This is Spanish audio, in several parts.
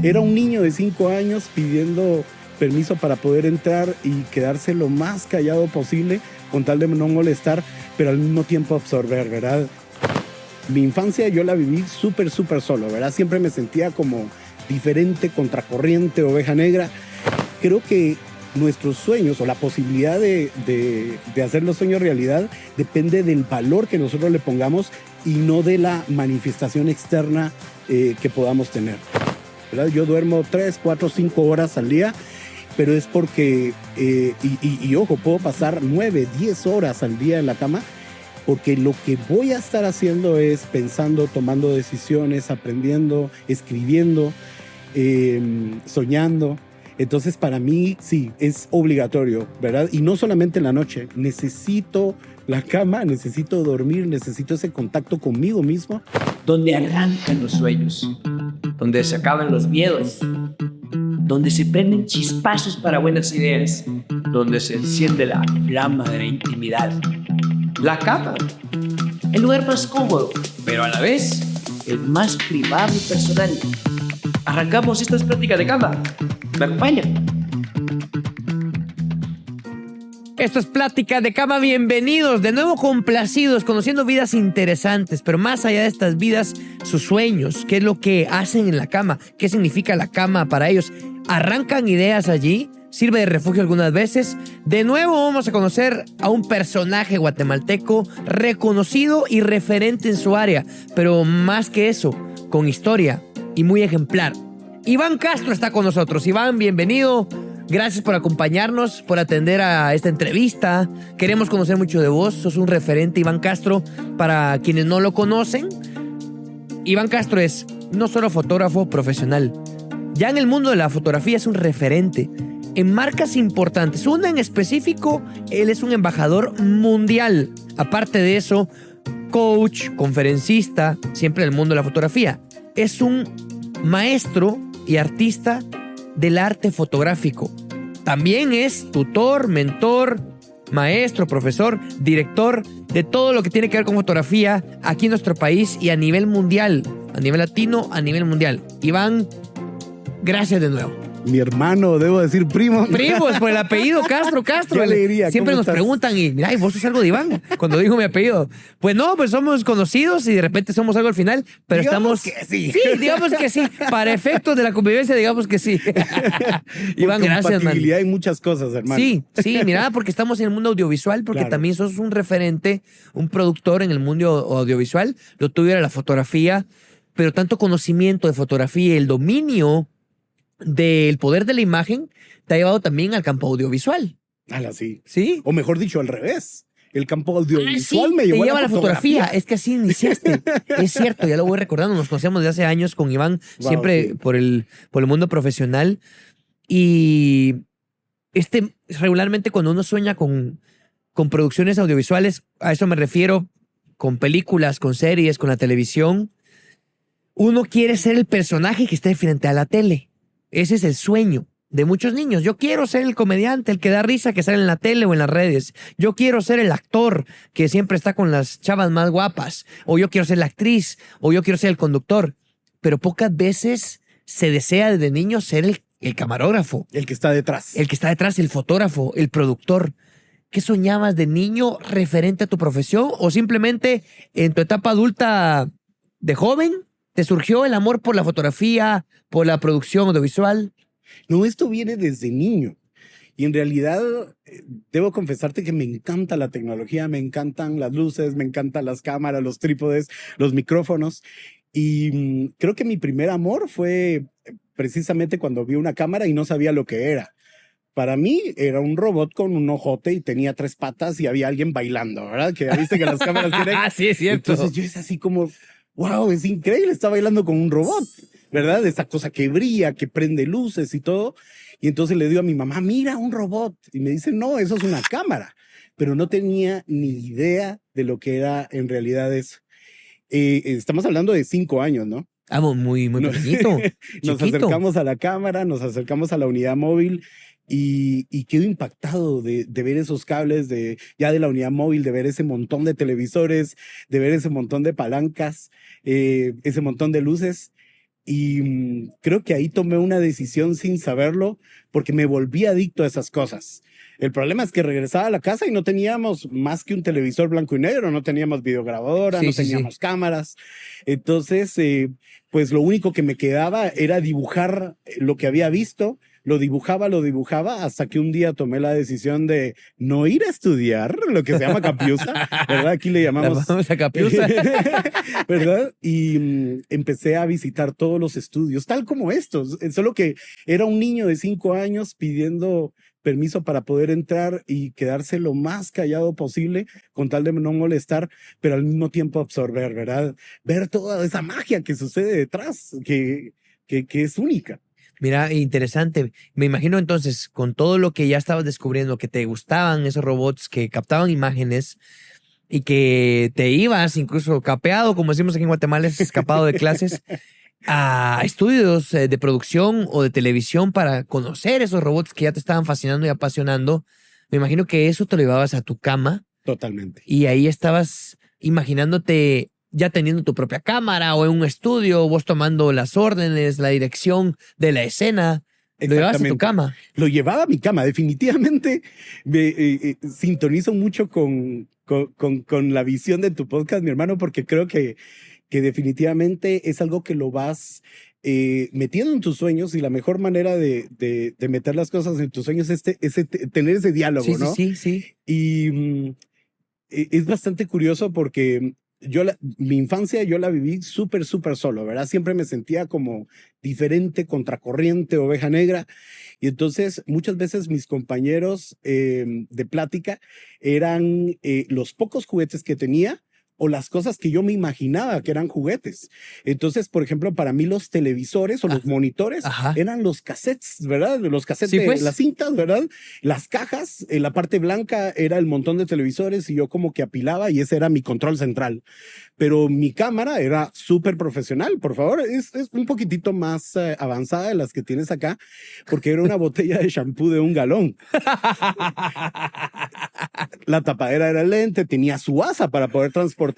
Era un niño de 5 años pidiendo permiso para poder entrar y quedarse lo más callado posible con tal de no molestar, pero al mismo tiempo absorber, ¿verdad? Mi infancia yo la viví súper solo, ¿verdad? Siempre me sentía como diferente, contracorriente, oveja negra. Creo que nuestros sueños o la posibilidad de hacer los sueños realidad depende del valor que nosotros le pongamos y no de la manifestación externa que podamos tener, ¿verdad? Yo duermo 3, 4, 5 horas al día, pero es porque, ojo, puedo pasar 9, 10 horas al día en la cama, porque lo que voy a estar haciendo es pensando, tomando decisiones, aprendiendo, escribiendo, soñando. Entonces, para mí, sí, es obligatorio, ¿verdad? Y no solamente en la noche. Necesito la cama, necesito dormir, necesito ese contacto conmigo mismo. Donde arrancan los sueños, donde se acaban los miedos, donde se prenden chispazos para buenas ideas, donde se enciende la flama de la intimidad. La cama, el lugar más cómodo, pero a la vez el más privado y personal. Arrancamos estas prácticas de cama. ¿Me acompañan? Esto es Plática de Cama. Bienvenidos, de nuevo complacidos, conociendo vidas interesantes, pero más allá de estas vidas, sus sueños, qué es lo que hacen en la cama, qué significa la cama para ellos. ¿Arrancan ideas allí? ¿Sirve de refugio algunas veces? De nuevo vamos a conocer a un personaje guatemalteco reconocido y referente en su área, pero más que eso, con historia y muy ejemplar. Iván Castro está con nosotros. Iván, bienvenido. Gracias por acompañarnos, por atender a esta entrevista. Queremos conocer mucho de vos. Sos un referente, Iván Castro. Para quienes no lo conocen, Iván Castro es no solo fotógrafo profesional. Ya en el mundo de la fotografía es un referente en marcas importantes. Una en específico, él es un embajador mundial. Aparte de eso, coach, conferencista, siempre en el mundo de la fotografía. Es un maestro y artista del arte fotográfico. También es tutor, mentor, maestro, profesor, director de todo lo que tiene que ver con fotografía aquí en nuestro país y a nivel mundial, a nivel latino, a nivel mundial. Iván, gracias de nuevo. Mi hermano, debo decir primo. Primos, por el apellido Castro. Qué alegría. Siempre nos preguntan y, mira, ¿vos sos algo de Iván? Cuando digo mi apellido. Pues no, pues somos conocidos y de repente somos algo al final, pero digamos estamos... que sí. Sí, digamos que sí. Para efectos de la convivencia, digamos que sí. Iván, gracias, man. Compatibilidad en muchas cosas, hermano. Sí, mira, porque estamos en el mundo audiovisual, porque Claro. también sos un referente, un productor en el mundo audiovisual. Lo tuyo era la fotografía, pero tanto conocimiento de fotografía y el dominio del poder de la imagen te ha llevado también al campo audiovisual. Sí. ¿Sí? O mejor dicho, al revés. El campo audiovisual Sí, me llevó te lleva a la fotografía. Es que así iniciaste. Es cierto, ya lo voy recordando. Nos conocemos desde hace años con Iván, Wow, siempre sí. por el mundo profesional. Y regularmente cuando uno sueña con producciones audiovisuales, a eso me refiero, con películas, con series, con la televisión, uno quiere ser el personaje que esté frente a la tele. Ese es el sueño de muchos niños. Yo quiero ser el comediante, el que da risa, que sale en la tele o en las redes. Yo quiero ser el actor que siempre está con las chavas más guapas. O yo quiero ser la actriz. O yo quiero ser el conductor. Pero pocas veces se desea desde niño ser el camarógrafo. El que está detrás. El que está detrás, el fotógrafo, el productor. ¿Qué soñabas de niño referente a tu profesión? ¿O simplemente en tu etapa adulta de joven te surgió el amor por la fotografía, por la producción audiovisual? No, esto viene desde niño. Y en realidad, debo confesarte que me encanta la tecnología, me encantan las luces, me encantan las cámaras, los trípodes, los micrófonos. Y creo que mi primer amor fue precisamente cuando vi una cámara y no sabía lo que era. Para mí era un robot con un ojote y tenía 3 patas y había alguien bailando, ¿verdad? Que ya viste que las cámaras tienen... Ah, sí, es cierto. Entonces yo es así como, wow, es increíble, está bailando con un robot, ¿verdad? Esa cosa que brilla, que prende luces y todo. Y entonces le digo a mi mamá, mira, un robot. Y me dice, no, eso es una cámara. Pero no tenía ni idea de lo que era en realidad eso. Estamos hablando de 5 años, ¿no? Ah, muy pequeñito. Nos chiquito. acercamos a la cámara, nos acercamos a la unidad móvil y quedo impactado de ver esos cables ya de la unidad móvil, de ver ese montón de televisores, de ver ese montón de palancas, ese montón de luces. Y creo que ahí tomé una decisión sin saberlo porque me volví adicto a esas cosas. El problema es que regresaba a la casa y no teníamos más que un televisor blanco y negro, no teníamos videograbadora, no teníamos cámaras. Entonces, pues lo único que me quedaba era dibujar lo que había visto. Lo dibujaba, hasta que un día tomé la decisión de no ir a estudiar, lo que se llama capiusa, ¿verdad? Aquí le llamamos... Vamos a capiusa. ¿Verdad? Y empecé a visitar todos los estudios, tal como estos, solo que era un niño de 5 años pidiendo permiso para poder entrar y quedarse lo más callado posible con tal de no molestar, pero al mismo tiempo absorber, ¿verdad? Ver toda esa magia que sucede detrás, que es única. Mira, interesante. Me imagino entonces, con todo lo que ya estabas descubriendo, que te gustaban esos robots que captaban imágenes y que te ibas incluso capeado, como decimos aquí en Guatemala, es escapado de clases, a estudios de producción o de televisión para conocer esos robots que ya te estaban fascinando y apasionando. Me imagino que eso te lo llevabas a tu cama. Totalmente. Y ahí estabas imaginándote ya teniendo tu propia cámara o en un estudio, vos tomando las órdenes, la dirección de la escena. Lo llevabas a tu cama. Lo llevaba a mi cama, definitivamente. Me sintonizo mucho con la visión de tu podcast, mi hermano, porque creo que definitivamente es algo que lo vas metiendo en tus sueños, y la mejor manera de meter las cosas en tus sueños es tener ese diálogo, ¿no? Sí. Y es bastante curioso porque mi infancia yo la viví súper solo, ¿verdad? Siempre me sentía como diferente, contracorriente, oveja negra. Y entonces muchas veces mis compañeros de plática eran los pocos juguetes que tenía o las cosas que yo me imaginaba que eran juguetes. Entonces, por ejemplo, para mí los televisores o los monitores eran los cassettes, ¿verdad? Los cassettes de las cintas, ¿verdad? Las cajas, la parte blanca era el montón de televisores y yo como que apilaba y ese era mi control central. Pero mi cámara era súper profesional, por favor. Es un poquitito más avanzada de las que tienes acá, porque era una botella de shampoo de 1 galón. La tapadera era lente, tenía su asa para poder transportar,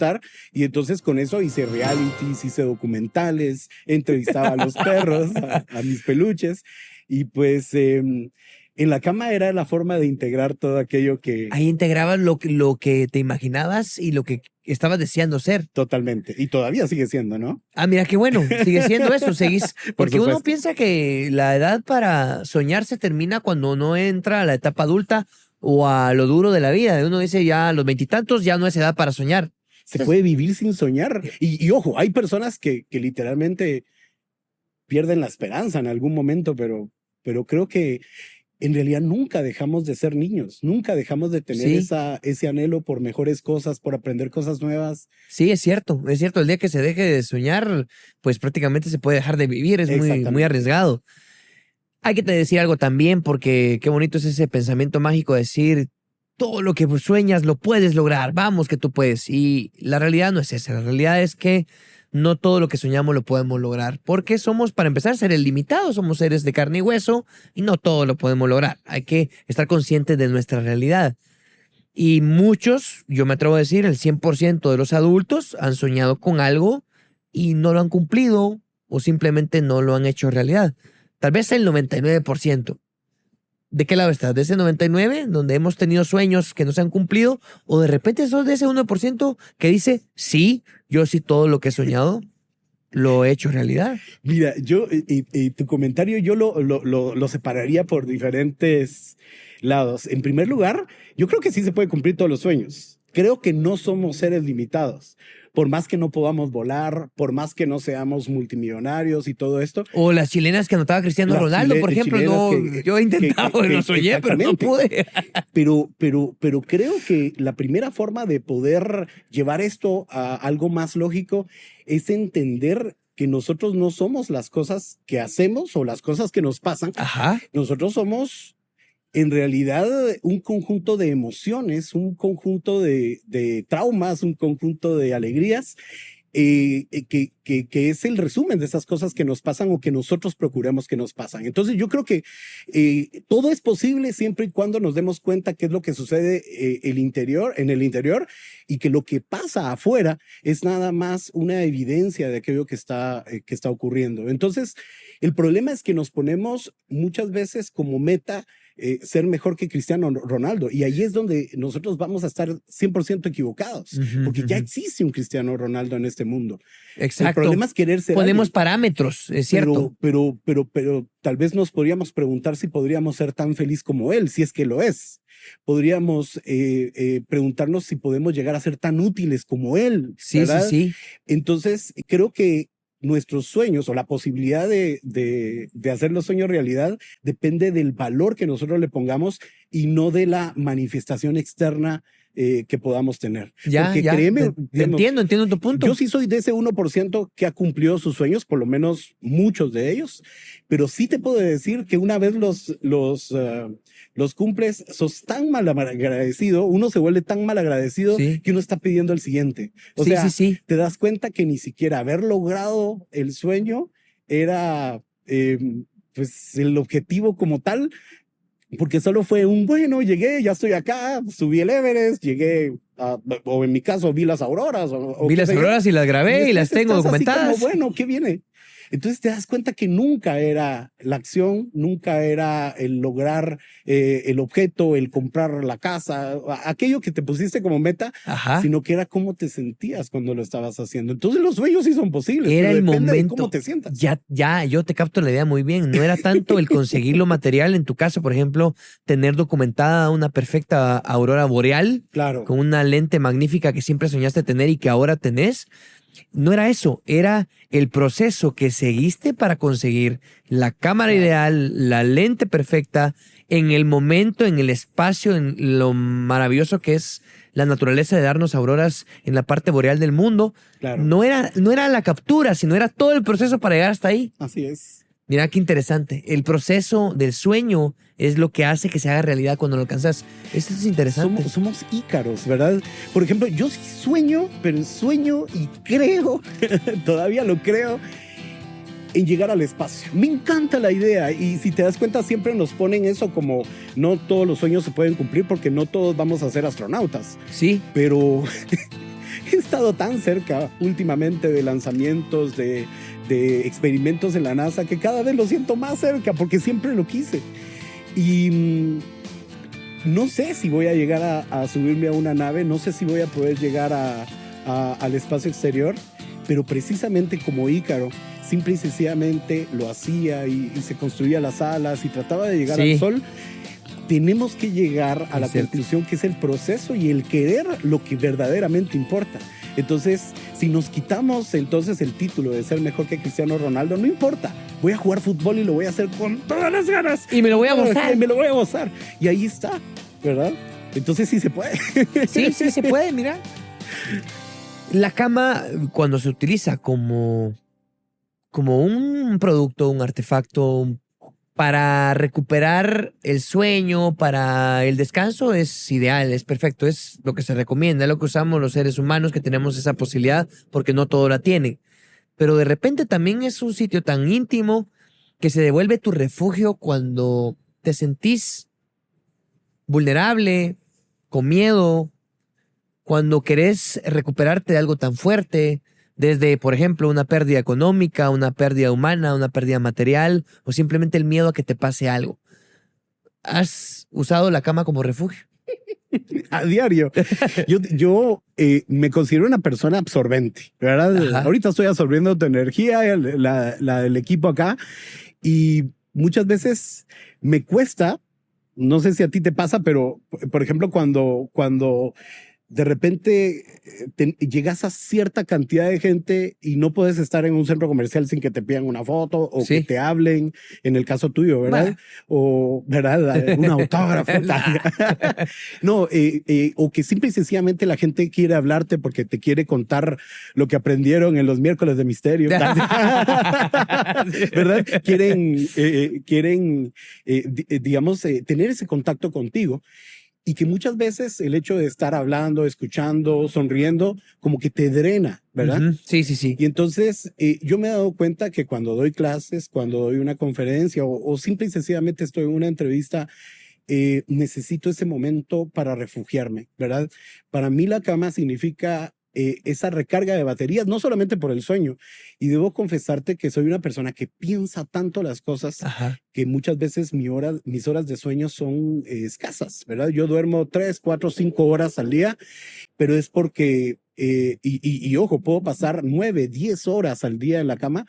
y entonces con eso hice realities, hice documentales, entrevistaba a los perros, a mis peluches, y pues en la cama era la forma de integrar todo aquello que... Ahí integrabas lo que te imaginabas y lo que estabas deseando ser. Totalmente, y todavía sigue siendo, ¿no? Ah, mira qué bueno, sigue siendo eso, seguís. Porque uno piensa que la edad para soñar se termina cuando uno entra a la etapa adulta o a lo duro de la vida. Uno dice ya a los 20 y tantos ya no es edad para soñar. Se puede vivir sin soñar. Y ojo, hay personas que literalmente pierden la esperanza en algún momento, pero creo que en realidad nunca dejamos de ser niños, nunca dejamos de tener ese anhelo por mejores cosas, por aprender cosas nuevas. Sí, es cierto. El día que se deje de soñar, pues prácticamente se puede dejar de vivir, es muy arriesgado. Hay que te decir algo también, porque qué bonito es ese pensamiento mágico de decir, todo lo que sueñas lo puedes lograr, vamos que tú puedes. Y la realidad no es esa, la realidad es que no todo lo que soñamos lo podemos lograr, porque somos, para empezar, seres limitados, somos seres de carne y hueso y no todo lo podemos lograr. Hay que estar conscientes de nuestra realidad. Y muchos, yo me atrevo a decir, el 100% de los adultos han soñado con algo y no lo han cumplido o simplemente no lo han hecho realidad. Tal vez el 99%. ¿De qué lado estás? ¿De ese 99% donde hemos tenido sueños que no se han cumplido? ¿O de repente sos de ese 1% que dice, sí, yo sí todo lo que he soñado lo he hecho realidad? Mira, yo, tu comentario yo lo separaría por diferentes lados. En primer lugar, yo creo que sí se puede cumplir todos los sueños. Creo que no somos seres limitados. Por más que no podamos volar, por más que no seamos multimillonarios y todo esto. O las chilenas que anotaba Cristiano Ronaldo, por ejemplo. Yo he intentado, lo soñé, pero no pude. Pero creo que la primera forma de poder llevar esto a algo más lógico es entender que nosotros no somos las cosas que hacemos o las cosas que nos pasan. Nosotros somos en realidad un conjunto de emociones, un conjunto de traumas, un conjunto de alegrías que es el resumen de esas cosas que nos pasan o que nosotros procuramos que nos pasan. Entonces yo creo que todo es posible siempre y cuando nos demos cuenta qué es lo que sucede en el interior y que lo que pasa afuera es nada más una evidencia de aquello que está ocurriendo. Entonces el problema es que nos ponemos muchas veces como meta ser mejor que Cristiano Ronaldo. Y ahí es donde nosotros vamos a estar 100% equivocados, porque ya existe un Cristiano Ronaldo en este mundo. Exacto. El problema es querer ser Ponemos alguien. Parámetros, es cierto. Pero tal vez nos podríamos preguntar si podríamos ser tan feliz como él, si es que lo es. Podríamos preguntarnos si podemos llegar a ser tan útiles como él. Sí, ¿verdad? sí. Entonces, creo que nuestros sueños o la posibilidad de hacer los sueños realidad depende del valor que nosotros le pongamos y no de la manifestación externa que podamos tener. Porque créeme, digamos, entiendo tu punto. Yo sí soy de ese 1% que ha cumplido sus sueños, por lo menos muchos de ellos, pero sí te puedo decir que una vez los cumples, sos tan mal agradecido, uno se vuelve tan mal agradecido que uno está pidiendo el siguiente. O sea, te das cuenta que ni siquiera haber logrado el sueño era pues el objetivo como tal, porque solo fue bueno, llegué, ya estoy acá, subí el Everest, llegué, o en mi caso vi las auroras. Vi las auroras y las grabé y las tengo documentadas. Así como, bueno, ¿qué viene? Entonces te das cuenta que nunca era la acción, nunca era el lograr el objeto, el comprar la casa, aquello que te pusiste como meta, sino que era cómo te sentías cuando lo estabas haciendo. Entonces los sueños sí son posibles, era pero el depende momento, de cómo te sientas. Ya, yo te capto la idea muy bien. No era tanto el conseguir lo material, en tu caso, por ejemplo, tener documentada una perfecta aurora boreal, claro, con una lente magnífica que siempre soñaste tener y que ahora tenés. No era eso, era el proceso que seguiste para conseguir la cámara ideal, la lente perfecta, en el momento, en el espacio, en lo maravilloso que es la naturaleza de darnos auroras en la parte boreal del mundo. Claro. No era la captura, sino era todo el proceso para llegar hasta ahí. Así es. Mira qué interesante. El proceso del sueño es lo que hace que se haga realidad cuando lo alcanzas. Esto es interesante. Somos ícaros, ¿verdad? Por ejemplo, yo sí sueño, pero sueño y creo, todavía lo creo, en llegar al espacio. Me encanta la idea y si te das cuenta siempre nos ponen eso como no todos los sueños se pueden cumplir porque no todos vamos a ser astronautas. Sí. Pero he estado tan cerca últimamente de lanzamientos, de experimentos en la NASA, que cada vez lo siento más cerca porque siempre lo quise. Y no sé si voy a llegar a subirme a una nave, no sé si voy a poder llegar al espacio exterior, pero precisamente como Ícaro, simple y sencillamente lo hacía y se construía las alas y trataba de llegar al sol. Tenemos que llegar a la conclusión que es el proceso y el querer lo que verdaderamente importa. Entonces, si nos quitamos entonces el título de ser mejor que Cristiano Ronaldo, no importa. Voy a jugar fútbol y lo voy a hacer con todas las ganas. Y me lo voy a gozar. Y me lo voy a gozar. Y ahí está, ¿verdad? Entonces sí se puede. Sí se puede, mira. La cama, cuando se utiliza como un producto, un artefacto para recuperar el sueño, para el descanso, es ideal, es perfecto, es lo que se recomienda, es lo que usamos los seres humanos que tenemos esa posibilidad porque no todos la tienen. Pero de repente también es un sitio tan íntimo que se devuelve tu refugio cuando te sentís vulnerable, con miedo, cuando querés recuperarte de algo tan fuerte, desde, por ejemplo, una pérdida económica, una pérdida humana, una pérdida material o simplemente el miedo a que te pase algo. ¿Has usado la cama como refugio? A diario. Yo me considero una persona absorbente, ¿verdad? Ajá. Ahorita estoy absorbiendo tu energía, la del equipo acá, y muchas veces me cuesta, no sé si a ti te pasa, pero, por ejemplo, cuando de repente llegas a cierta cantidad de gente y no puedes estar en un centro comercial sin que te pidan una foto o que te hablen, en el caso tuyo, ¿verdad? O, ¿verdad? Un autógrafo. No, o que simple y sencillamente la gente quiere hablarte porque te quiere contar lo que aprendieron en los miércoles de misterio. ¿Verdad? Quieren digamos, tener ese contacto contigo. Y que muchas veces el hecho de estar hablando, escuchando, sonriendo, como que te drena, ¿verdad? Sí, sí, sí. Y entonces yo me he dado cuenta que cuando doy clases, cuando doy una conferencia o simple y sencillamente estoy en una entrevista, necesito ese momento para refugiarme, ¿verdad? Para mí la cama significa esa recarga de baterías, no solamente por el sueño. Y debo confesarte que soy una persona que piensa tanto las cosas Ajá. que muchas veces mis horas de sueño son escasas, ¿verdad? Yo duermo 3, 4, 5 horas al día, pero es porque, ojo, puedo pasar 9, 10 horas al día en la cama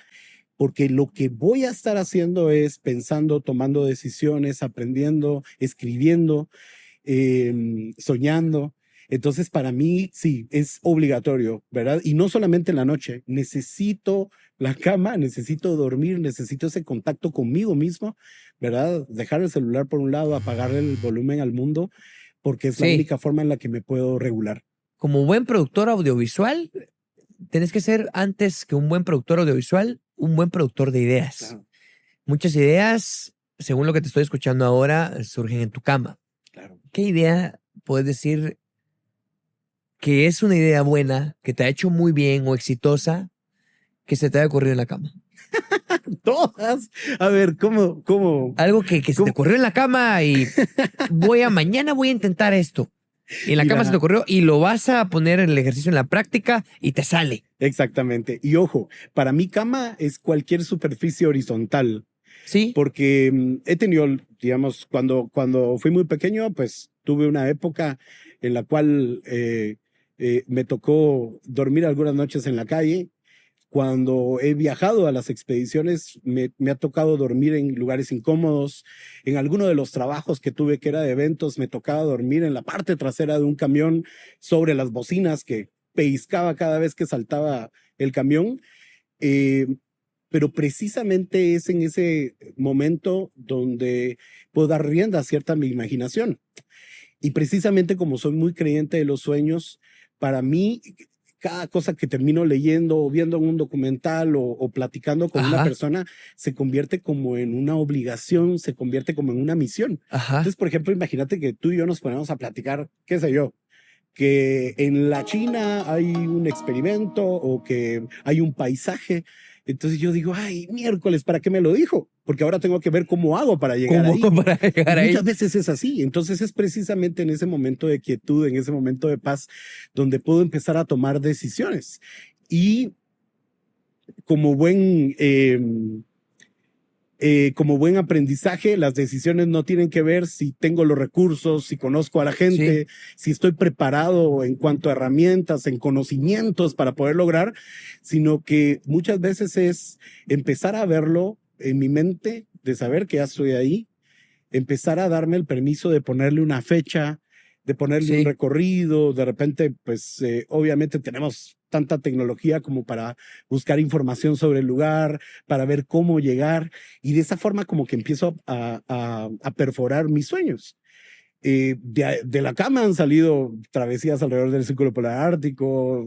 porque lo que voy a estar haciendo es pensando, tomando decisiones, aprendiendo, escribiendo, soñando. Entonces, para mí, sí, es obligatorio, ¿verdad? Y no solamente en la noche, necesito la cama, necesito dormir, necesito ese contacto conmigo mismo, ¿verdad? Dejar el celular por un lado, apagar el volumen al mundo, porque es la Sí. única forma en la que me puedo regular. Como buen productor audiovisual, tenés que ser, antes que un buen productor audiovisual, un buen productor de ideas. Claro, Muchas ideas, según lo que te estoy escuchando ahora, surgen en tu cama. claro. ¿Qué idea puedes decir que es una idea buena, que te ha hecho muy bien o exitosa, que se te haya ocurrido en la cama? Todas. A ver, ¿cómo? Algo que se te ocurrió en la cama y mañana voy a intentar esto. Y en la cama se te Mira, ocurrió y lo vas a poner en el ejercicio en la práctica y te sale. exactamente. Y ojo, para mí cama es cualquier superficie horizontal, ¿Sí? porque he tenido, digamos, cuando fui muy pequeño, pues tuve una época en la cual me tocó dormir algunas noches en la calle. Cuando he viajado a las expediciones, me ha tocado dormir en lugares incómodos. En alguno de los trabajos que tuve, que era de eventos, me tocaba dormir en la parte trasera de un camión sobre las bocinas que pellizcaba cada vez que saltaba el camión. Eh, pero precisamente es en ese momento donde puedo dar rienda a cierta mi imaginación. Y precisamente como soy muy creyente de los sueños, para mí, cada cosa que termino leyendo o viendo en un documental o platicando con una Ajá, persona se convierte como en una obligación, se convierte como en una misión. ajá. Entonces, por ejemplo, imagínate que tú y yo nos ponemos a platicar, qué sé yo, que en la China hay un experimento o que hay un paisaje. Entonces yo digo, ay, miércoles, ¿para qué me lo dijo? Porque ahora tengo que ver cómo hago para llegar ¿Cómo ahí. para llegar Y ahí? muchas veces es así. Entonces es precisamente en ese momento de quietud, en ese momento de paz, donde puedo empezar a tomar decisiones. Y como como buen aprendizaje, las decisiones no tienen que ver si tengo los recursos, si conozco a la gente, si estoy preparado en cuanto a herramientas, en conocimientos para poder lograr, sino que muchas veces es empezar a verlo en mi mente, de saber que ya estoy ahí, empezar a darme el permiso de ponerle una fecha, de ponerle un Sí. recorrido. De repente, pues obviamente tenemos tanta tecnología como para buscar información sobre el lugar, para ver cómo llegar. Y de esa forma como que empiezo a perforar mis sueños. De la cama han salido travesías alrededor del Círculo Polar Ártico,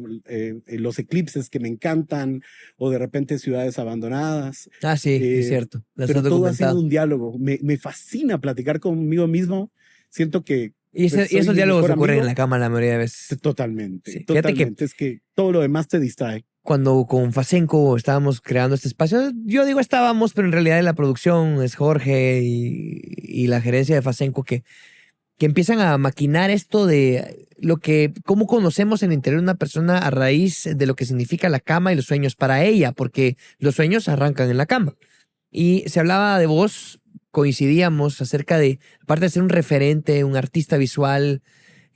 los eclipses que me encantan, o de repente ciudades abandonadas. Ah, sí, es cierto. Las Pero has todo ha sido documentado. un diálogo. Me fascina platicar conmigo mismo. Siento que Y, pues, y soy esos mi diálogos mejor ocurren en amigo. la cama la mayoría de veces. Totalmente, Sí. Fíjate que totalmente. Es que todo lo demás te distrae. cuando con Facenco estábamos creando este espacio, yo digo estábamos, pero en realidad la producción es Jorge y la gerencia de Facenco que empiezan a maquinar esto de cómo conocemos el interior de una persona a raíz de lo que significa la cama y los sueños para ella, porque los sueños arrancan en la cama. Y se hablaba de vos, coincidíamos acerca de, aparte de ser un referente, un artista visual,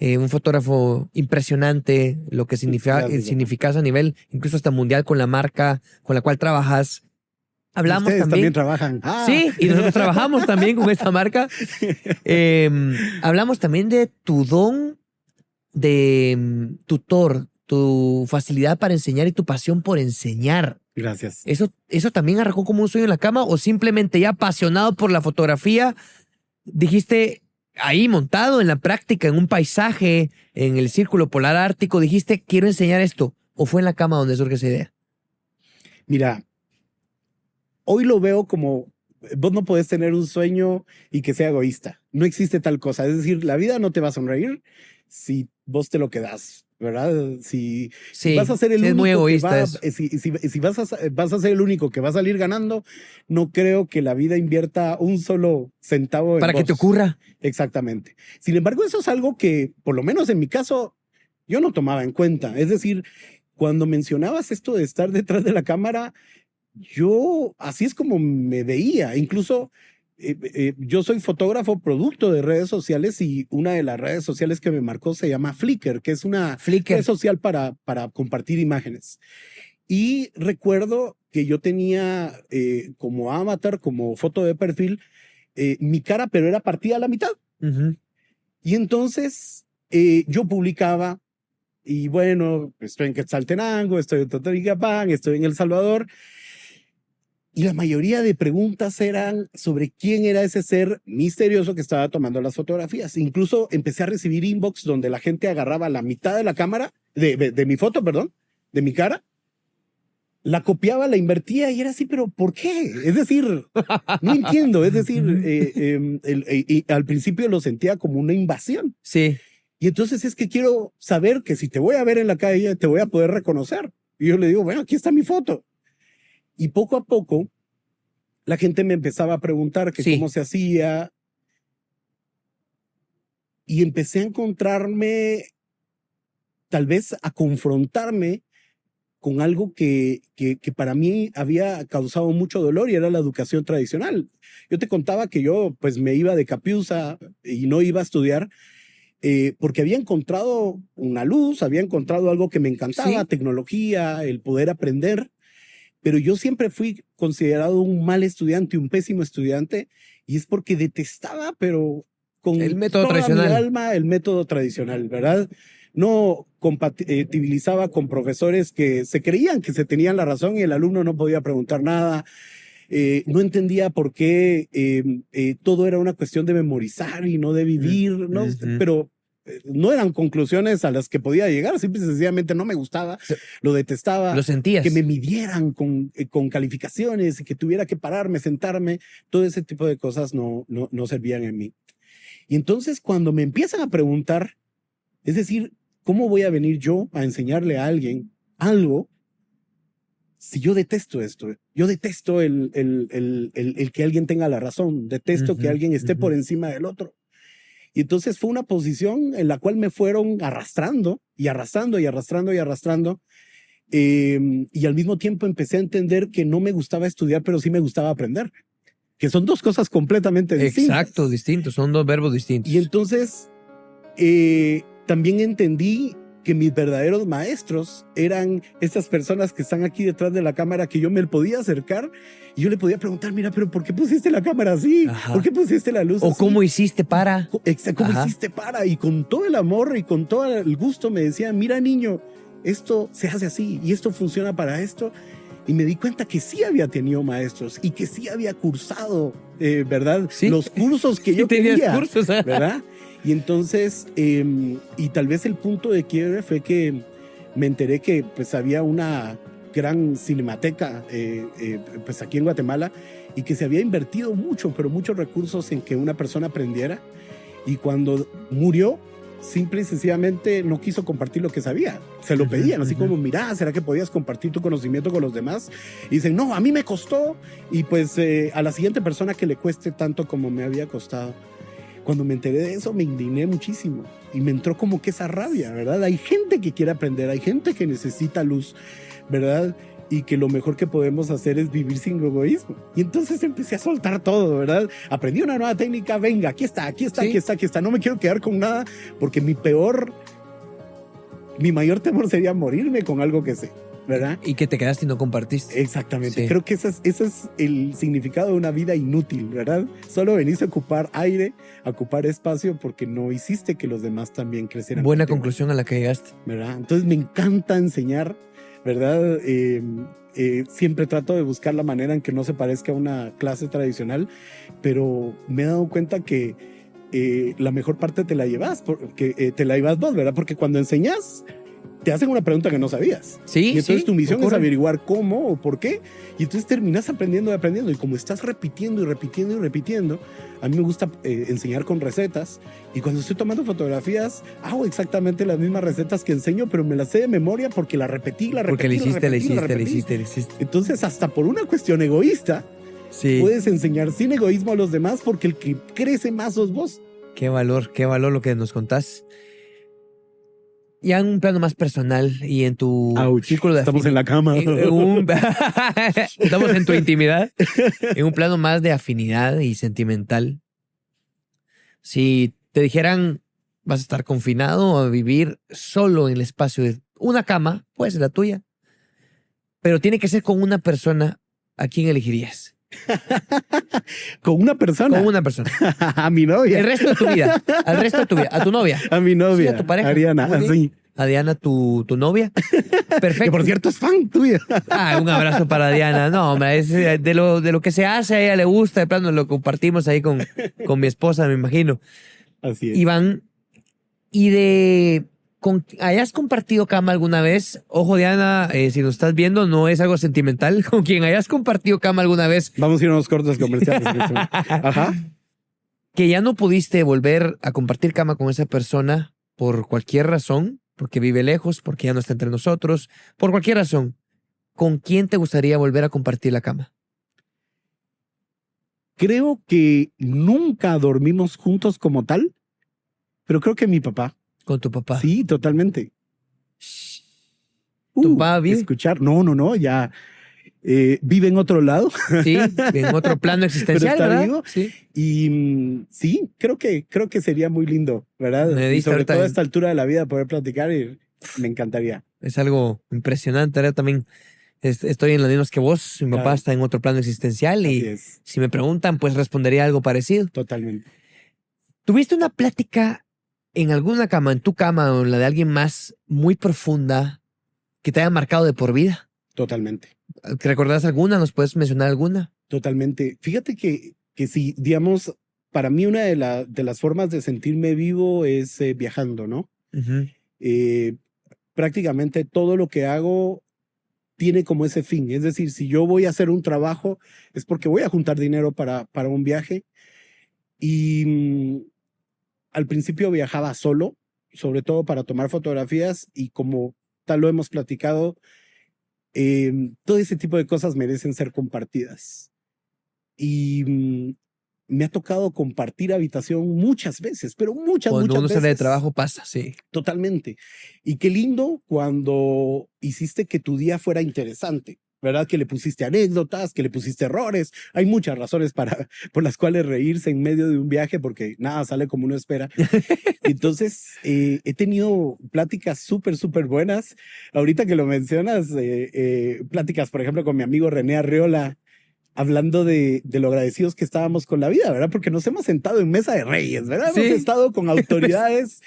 un fotógrafo impresionante, lo que Gracias, papá. significas a nivel incluso hasta mundial con la marca con la cual trabajas. Y Hablamos ustedes también también, trabajan. Ah. sí, y nosotros trabajamos también con esta marca. Hablamos también de tu don de tutor, tu facilidad para enseñar y tu pasión por enseñar. Gracias. ¿Eso también arrancó como un sueño en la cama o simplemente ya apasionado por la fotografía dijiste ahí montado en la práctica, en un paisaje, en el Círculo Polar Ártico, dijiste quiero enseñar esto? ¿O fue en la cama donde surge esa idea? Mira, hoy lo veo como vos no podés tener un sueño y que sea egoísta. No existe tal cosa. Es decir, la vida no te va a sonreír si vos te lo quedás, ¿verdad? Si Sí, vas a ser el sí, es muy único que egoísta va, eso. si vas a ser el único que va a salir ganando, no creo que la vida invierta un solo centavo en Para que vos. te ocurra. Exactamente. Sin embargo, eso es algo que, por lo menos en mi caso, yo no tomaba en cuenta. Es decir, cuando mencionabas esto de estar detrás de la cámara, yo así es como me veía. Incluso yo soy fotógrafo producto de redes sociales y una de las redes sociales que me marcó se llama Flickr, que es una red Flickr. social para compartir imágenes. Y recuerdo que yo tenía como avatar, como foto de perfil, mi cara, pero era partida a la mitad. Ujú. Y entonces yo publicaba, y bueno, estoy en Quetzaltenango, estoy en Totonicapán, estoy en El Salvador, y la mayoría de preguntas eran sobre quién era ese ser misterioso que estaba tomando las fotografías. Incluso empecé a recibir inbox donde la gente agarraba la mitad de la cámara, de mi foto, perdón, de mi cara, la copiaba, la invertía y era así, pero ¿por qué? Es decir, no entiendo. Es decir, al principio lo sentía como una invasión. Sí. Y entonces es que quiero saber que si te voy a ver en la calle, te voy a poder reconocer. Y yo le digo, bueno, aquí está mi foto. Y poco a poco, la gente me empezaba a preguntar que Sí. cómo se hacía. Y empecé a encontrarme, tal vez a confrontarme con algo que para mí había causado mucho dolor y era la educación tradicional. Yo te contaba que yo pues me iba de Capiusa y no iba a estudiar porque había encontrado una luz, había encontrado algo que me encantaba, Sí. tecnología, el poder aprender, pero yo siempre fui considerado un mal estudiante, un pésimo estudiante, y es porque detestaba, pero con El método toda tradicional. mi alma, el método tradicional, ¿verdad? No compatibilizaba con profesores que se creían que se tenían la razón y el alumno no podía preguntar nada. No entendía por qué todo era una cuestión de memorizar y no de vivir, ¿no? Pero no eran conclusiones a las que podía llegar, simple y sencillamente no me gustaba, lo detestaba. Lo sentías. Que me midieran con calificaciones y que tuviera que pararme, sentarme, todo ese tipo de cosas no servían en mí. Y entonces cuando me empiezan a preguntar, es decir, ¿cómo voy a venir yo a enseñarle a alguien algo si yo detesto esto? Yo detesto el que alguien tenga la razón, detesto que alguien esté por encima del otro. Y entonces fue una posición en la cual me fueron arrastrando y arrastrando y arrastrando y arrastrando. Y al mismo tiempo empecé a entender que no me gustaba estudiar, pero sí me gustaba aprender, que son dos cosas completamente distintas. Exacto, distintos, son dos verbos distintos. Y entonces también entendí que mis verdaderos maestros eran estas personas que están aquí detrás de la cámara, que yo me podía acercar y yo le podía preguntar, mira, pero ¿por qué pusiste la cámara así? Ajá. ¿Por qué pusiste la luz o así? cómo hiciste para. ¿Cómo hiciste para? Y con todo el amor y con todo el gusto me decía, mira niño, esto se hace así y esto funciona para esto. Y me di cuenta que sí había tenido maestros y que sí había cursado, ¿verdad? ¿Sí? Los cursos que yo tenías quería, cursos, ¿verdad? Y entonces, y tal vez el punto de quiebre fue que me enteré que pues había una gran cinemateca pues aquí en Guatemala y que se había invertido mucho, pero muchos recursos en que una persona aprendiera. Y cuando murió, simple y sencillamente no quiso compartir lo que sabía. Se lo pedían, así como, mira, ¿será que podías compartir tu conocimiento con los demás? Y dicen, no, a mí me costó. Y pues a la siguiente persona que le cueste tanto como me había costado. Cuando me enteré de eso, me indigné muchísimo. Y me entró como que esa rabia, ¿verdad? Hay gente que quiere aprender, hay gente que necesita luz, ¿verdad? Y que lo mejor que podemos hacer es vivir sin egoísmo. Y entonces empecé a soltar todo, ¿verdad? Aprendí una nueva técnica, venga, aquí está, aquí está, ¿Sí? aquí está, aquí está. No me quiero quedar con nada porque mi mayor temor sería morirme con algo que sé, ¿verdad? Y que te quedaste y no compartiste. Exactamente. Sí. Creo que ese es el significado de una vida inútil, ¿verdad? Solo venís a ocupar aire, a ocupar espacio porque no hiciste que los demás también crecieran. Buena contigo, conclusión a la que llegaste. ¿verdad? Entonces me encanta enseñar, ¿verdad? Siempre trato de buscar la manera en que no se parezca a una clase tradicional, pero me he dado cuenta que la mejor parte te la llevas, porque te la llevas vos, ¿verdad? Porque cuando enseñas, te hacen una pregunta que no sabías. Sí, Y entonces sí, tu misión es ocurre. averiguar cómo o por qué. Y entonces terminas aprendiendo y aprendiendo. Y como estás repitiendo y repitiendo y repitiendo, a mí me gusta enseñar con recetas. Y cuando estoy tomando fotografías, hago exactamente las mismas recetas que enseño, pero me las sé de memoria porque la repetí, la repetí. Porque le la hiciste, le repetí, la hiciste, le repetí. hiciste, le hiciste. Entonces, hasta por una cuestión egoísta, Sí. puedes enseñar sin egoísmo a los demás porque el que crece más sos vos. Qué valor lo que nos contás. Ya en un plano más personal y en tu Ouch, círculo de estamos en la cama. Estamos en tu intimidad. En un plano más de afinidad y sentimental. Si te dijeran, vas a estar confinado o a vivir solo en el espacio de una cama, puede ser la tuya, pero tiene que ser con una persona, ¿a quién elegirías? Con una persona. Con una persona. A mi novia. El resto de tu vida. Al resto de tu vida. A tu novia. A mi novia. Sí, a tu pareja. Ariana. Muy bien. Sí. A Diana, tu novia. Perfecto. Que por cierto es fan tuya. Ah, un abrazo para Diana. No, hombre, es de lo que se hace, a ella le gusta, de plano lo compartimos ahí con mi esposa, me imagino. Así es. Iván, ¿hayas compartido cama alguna vez? Ojo, Diana, si nos estás viendo, no es algo sentimental. ¿Con quien hayas compartido cama alguna vez Vamos a ir a unos cortos comerciales. Ajá. que ya no pudiste volver a compartir cama con esa persona por cualquier razón, porque vive lejos, porque ya no está entre nosotros, por cualquier razón? ¿Con quién te gustaría volver a compartir la cama? Creo que nunca dormimos juntos como tal, pero creo que mi papá. Con tu papá. Sí, totalmente. ¿Tu papá vive? Escuchar. No, ya vive en otro lado. Sí, en otro plano existencial, Pero está ¿verdad? vivo. Sí. Y sí, creo que sería muy lindo, ¿verdad? Me Y diste sobre ahorita todo a en- esta altura de la vida poder platicar y me encantaría. Es algo impresionante. Ahora también estoy en las mismas que vos. Mi papá Claro. está en otro plano existencial Así y es, si me preguntan, pues respondería algo parecido. totalmente. ¿Tuviste una plática en alguna cama, en tu cama o en la de alguien más, muy profunda que te haya marcado de por vida? Totalmente. ¿Te recordás alguna? ¿Nos puedes mencionar alguna? Totalmente. Fíjate que sí, digamos, para mí una de las formas de sentirme vivo es viajando, ¿no? Ujú. Prácticamente todo lo que hago tiene como ese fin. Es decir, si yo voy a hacer un trabajo, es porque voy a juntar dinero para un viaje. Y al principio viajaba solo, sobre todo para tomar fotografías y como tal lo hemos platicado, todo ese tipo de cosas merecen ser compartidas. Y me ha tocado compartir habitación muchas veces, pero muchas Cuando uno sale de veces. trabajo pasa, sí. Totalmente. Y qué lindo cuando hiciste que tu día fuera interesante, ¿verdad? Que le pusiste anécdotas, que le pusiste errores. Hay muchas razones por las cuales reírse en medio de un viaje porque nada sale como uno espera. Entonces, he tenido pláticas súper buenas. Ahorita que lo mencionas, pláticas, por ejemplo, con mi amigo René Arriola, hablando de lo agradecidos que estábamos con la vida, ¿verdad? Porque nos hemos sentado en mesa de reyes, ¿verdad? Sí. Hemos estado con autoridades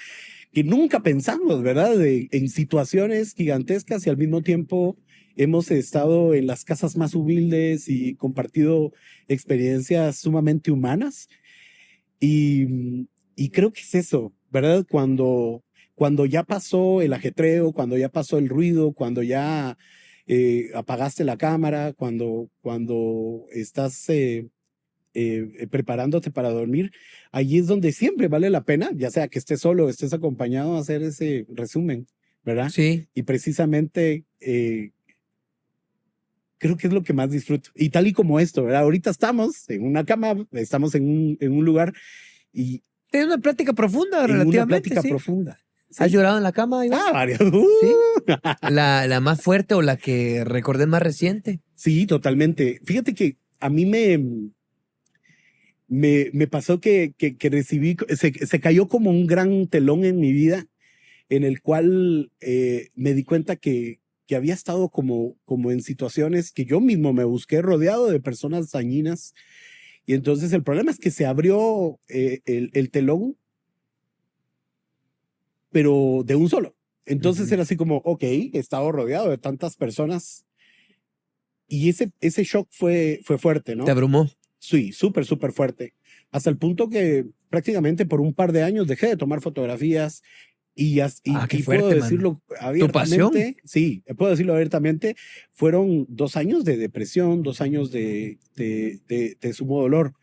que nunca pensamos, ¿verdad? En situaciones gigantescas y al mismo tiempo hemos estado en las casas más humildes y compartido experiencias sumamente humanas. Y creo que es eso, ¿verdad? Cuando ya pasó el ajetreo, cuando ya pasó el ruido, cuando ya apagaste la cámara, cuando estás preparándote para dormir, allí es donde siempre vale la pena, ya sea que estés solo o estés acompañado, hacer ese resumen, ¿verdad? Sí. Y precisamente creo que es lo que más disfruto. Y tal y como esto, ¿verdad? Ahorita estamos en una cama, estamos en un lugar y Tienes una plática profunda, en una relativamente. plática Sí. profunda. Sí. ¿Has llorado en la cama, Iván? Varias. Sí. ¿La más fuerte o la que recordé más reciente? Sí, totalmente. Fíjate que a mí me pasó que recibí, se cayó como un gran telón en mi vida, en el cual me di cuenta que había estado como en situaciones que yo mismo me busqué rodeado de personas dañinas. Y entonces el problema es que se abrió el telón, pero de un solo. Entonces era así como, ok, he estado rodeado de tantas personas. Y ese shock fue fuerte, ¿no? ¿Te abrumó? Sí, súper fuerte. Hasta el punto que prácticamente por un par de años dejé de tomar fotografías Qué y fuerte, puedo decirlo ¿Tu pasión? abiertamente. Sí, puedo decirlo abiertamente. Fueron 2 años de depresión, 2 años de sumo dolor.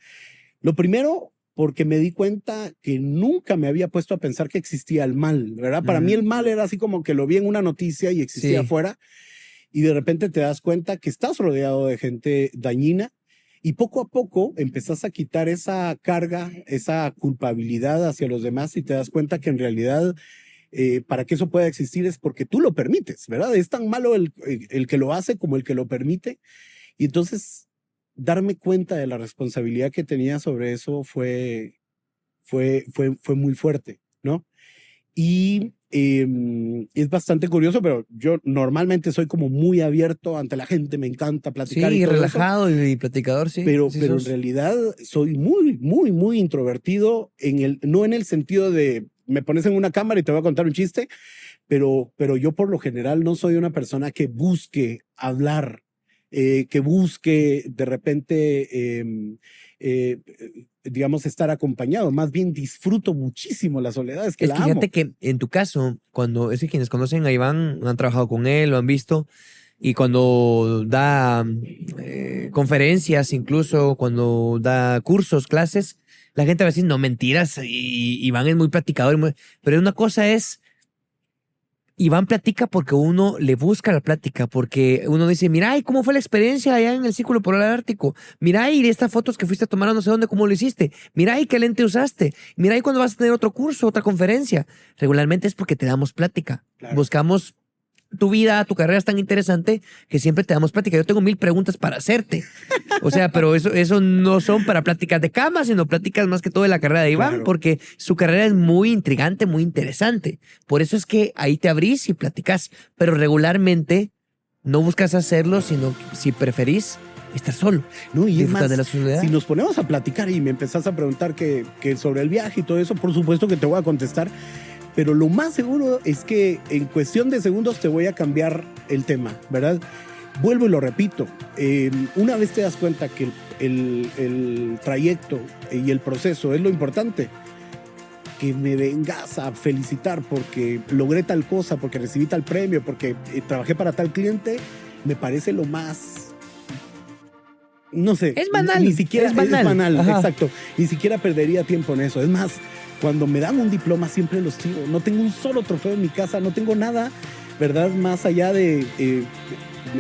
Lo primero, porque me di cuenta que nunca me había puesto a pensar que existía el mal, ¿verdad? Para mí el mal era así como que lo vi en una noticia y existía Sí. afuera, y de repente te das cuenta que estás rodeado de gente dañina, y poco a poco empezás a quitar esa carga, esa culpabilidad hacia los demás, y te das cuenta que en realidad para que eso pueda existir es porque tú lo permites, ¿verdad? Es tan malo el que lo hace como el que lo permite. Y entonces darme cuenta de la responsabilidad que tenía sobre eso fue muy fuerte, ¿no? Y es bastante curioso, pero yo normalmente soy como muy abierto ante la gente, me encanta platicar y Sí, todo relajado eso, y platicador, sí. pero, Sí pero en sos. realidad soy muy, muy, muy introvertido, no en el sentido de me pones en una cámara y te voy a contar un chiste, pero yo por lo general no soy una persona que busque hablar, que busque de repente, digamos, estar acompañado. Más bien disfruto muchísimo la soledad, es que Es la que fíjate amo. que en tu caso, es que quienes conocen a Iván han trabajado con él, lo han visto, y cuando da conferencias, incluso cuando da cursos, clases, la gente va a decir, no, mentiras, y Iván es muy platicador, pero una cosa es, Iván platica porque uno le busca la plática, porque uno dice, mira, ¿y cómo fue la experiencia allá en el Círculo Polar Ártico? Mira, y estas fotos que fuiste a tomar a no sé dónde, ¿cómo lo hiciste? Mira, ¿y qué lente usaste? Mira, ¿y cuándo vas a tener otro curso, otra conferencia? Regularmente es porque te damos plática. Claro. Buscamos tu vida, tu carrera es tan interesante que siempre te damos plática. Yo tengo 1000 preguntas para hacerte. O sea, pero eso no son para pláticas de cama, sino pláticas más que todo de la carrera de Iván, Claro. porque su carrera es muy intrigante, muy interesante. Por eso es que ahí te abrís y platicas, pero regularmente no buscas hacerlo, sino si preferís estar solo. No, y es Disfrutar más, de la soledad. si nos ponemos a platicar y me empezás a preguntar que sobre el viaje y todo eso, por supuesto que te voy a contestar, pero lo más seguro es que en cuestión de segundos te voy a cambiar el tema, ¿verdad? Vuelvo y lo repito, una vez te das cuenta que el trayecto y el proceso es lo importante, que me vengas a felicitar porque logré tal cosa, porque recibí tal premio, porque trabajé para tal cliente, me parece lo más... No sé. Es banal. Ni siquiera es banal. Ajá. Exacto. Ni siquiera perdería tiempo en eso. Es más, cuando me dan un diploma siempre los tiro. No tengo un solo trofeo en mi casa, no tengo nada, ¿verdad? Más allá de...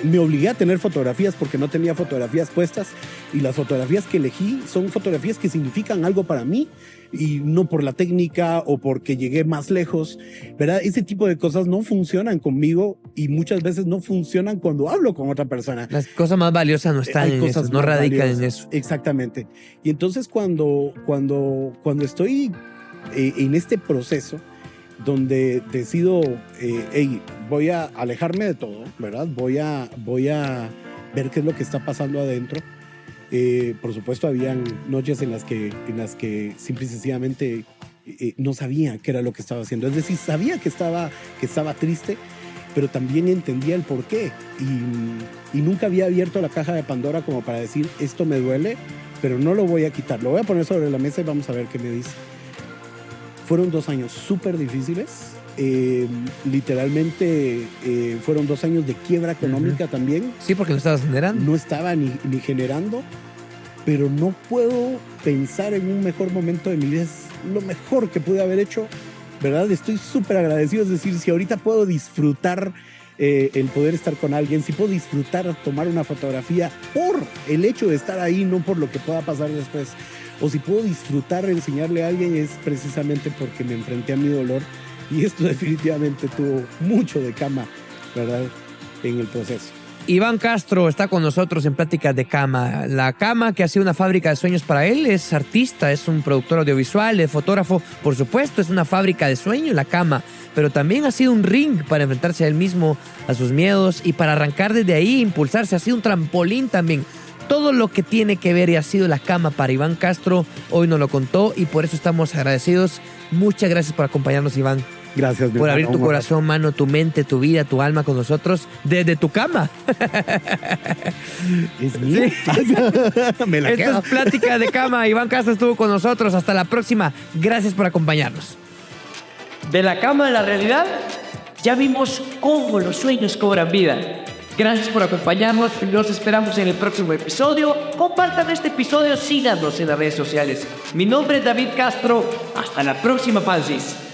me obligué a tener fotografías porque no tenía fotografías puestas, y las fotografías que elegí son fotografías que significan algo para mí y no por la técnica o porque llegué más lejos, ¿verdad? Ese tipo de cosas no funcionan conmigo y muchas veces no funcionan cuando hablo con otra persona. Las cosas más valiosas no están en eso, no radican en eso. Exactamente. Y entonces cuando estoy en este proceso donde decido, hey, voy a alejarme de todo, ¿verdad? Voy a ver qué es lo que está pasando adentro. Por supuesto, habían noches en las que simple y sencillamente no sabía qué era lo que estaba haciendo. Es decir, sabía que estaba triste, pero también entendía el por qué. Y nunca había abierto la caja de Pandora como para decir, esto me duele, pero no lo voy a quitar. Lo voy a poner sobre la mesa y vamos a ver qué me dice. Fueron 2 años súper difíciles. Literalmente fueron 2 años de quiebra económica también. Sí, porque no estabas generando. No estaba ni generando, pero no puedo pensar en un mejor momento de mi vida. Es lo mejor que pude haber hecho, ¿verdad? Estoy súper agradecido. Es decir, si ahorita puedo disfrutar el poder estar con alguien, si puedo disfrutar tomar una fotografía por el hecho de estar ahí, no por lo que pueda pasar después, o si puedo disfrutar enseñarle a alguien, es precisamente porque me enfrenté a mi dolor. Y esto definitivamente tuvo mucho de cama, ¿verdad?, en el proceso. Iván Castro está con nosotros en Pláticas de Cama. La Cama, que ha sido una fábrica de sueños para él, es artista, es un productor audiovisual, es fotógrafo, por supuesto, es una fábrica de sueños, La Cama, pero también ha sido un ring para enfrentarse a él mismo, a sus miedos, y para arrancar desde ahí, impulsarse, ha sido un trampolín también. Todo lo que tiene que ver y ha sido La Cama para Iván Castro, hoy nos lo contó y por eso estamos agradecidos. Muchas gracias por acompañarnos, Iván. Gracias, por abrir tu corazón, mano, tu mente, tu vida, tu alma con nosotros desde tu cama. Es mío. Sí. Me la quedo. Esto es Plática de Cama. Iván Castro estuvo con nosotros. Hasta la próxima. Gracias por acompañarnos. De la cama a la realidad, ya vimos cómo los sueños cobran vida. Gracias por acompañarnos y los esperamos en el próximo episodio. Compartan este episodio, síganos en las redes sociales. Mi nombre es David Castro. Hasta la próxima, Pansis.